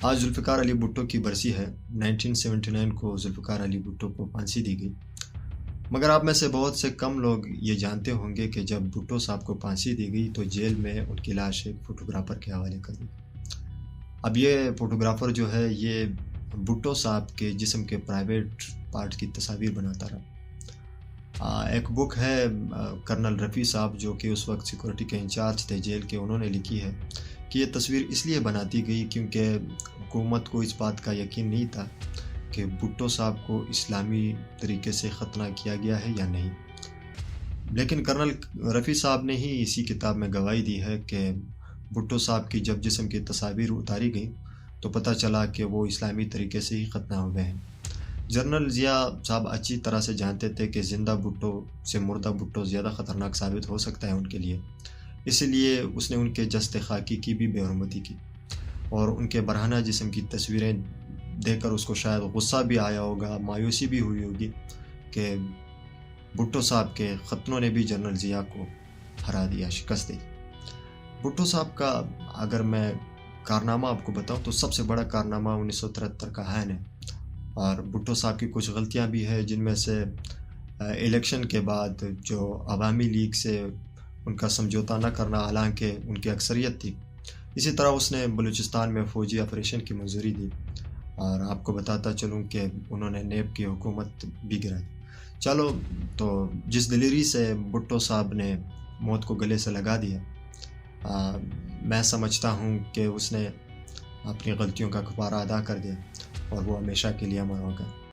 آج ذوالفقار علی بھٹو کی برسی ہے۔ 1979 کو ذوالفقار علی بھٹو کو پھانسی دی گئی، مگر آپ میں سے بہت سے کم لوگ یہ جانتے ہوں گے کہ جب بھٹو صاحب کو پھانسی دی گئی تو جیل میں ان کی لاش ایک فوٹوگرافر کے حوالے کر دی۔ اب یہ فوٹوگرافر جو ہے یہ بھٹو صاحب کے جسم کے پرائیویٹ پارٹ کی تصاویر بناتا رہا۔ ایک بک ہے کرنل رفیع صاحب جو کہ اس وقت سیکورٹی کے انچارج تھے جیل کے، انہوں نے لکھی ہے کہ یہ تصویر اس لیے بنا دی گئی کیونکہ حکومت کو اس بات کا یقین نہیں تھا کہ بھٹو صاحب کو اسلامی طریقے سے ختنہ کیا گیا ہے یا نہیں۔ لیکن کرنل رفیع صاحب نے ہی اسی کتاب میں گواہی دی ہے کہ بھٹو صاحب کی جب جسم کی تصاویر اتاری گئیں تو پتہ چلا کہ وہ اسلامی طریقے سے ہی ختنہ ہو گئے ہیں۔ جنرل ضیاء صاحب اچھی طرح سے جانتے تھے کہ زندہ بھٹو سے مردہ بھٹو زیادہ خطرناک ثابت ہو سکتا ہے ان کے لیے، اسی لیے اس نے ان کے جسد خاکی کی بھی بے حرمتی کی، اور ان کے برہنہ جسم کی تصویریں دیکھ کر اس کو شاید غصہ بھی آیا ہوگا، مایوسی بھی ہوئی ہوگی کہ بھٹو صاحب کے ختنوں نے بھی جنرل ضیاء کو ہرا دیا، شکست دی۔ بھٹو صاحب کا اگر میں کارنامہ آپ کو بتاؤں تو سب سے بڑا کارنامہ 1973 کا عین ہے، اور بھٹو صاحب کی کچھ غلطیاں بھی ہیں جن میں سے الیکشن کے بعد جو عوامی لیگ سے ان کا سمجھوتا نہ کرنا، حالانکہ ان کی اکثریت تھی۔ اسی طرح اس نے بلوچستان میں فوجی آپریشن کی منظوری دی، اور آپ کو بتاتا چلوں کہ انہوں نے نیب کی حکومت بھی گرا دی۔ چلو، تو جس دلیری سے بھٹو صاحب نے موت کو گلے سے لگا دیا، میں سمجھتا ہوں کہ اس نے اپنی غلطیوں کا کفارہ ادا کر دیا، اور وہ ہمیشہ کے لیے امر ہوگا۔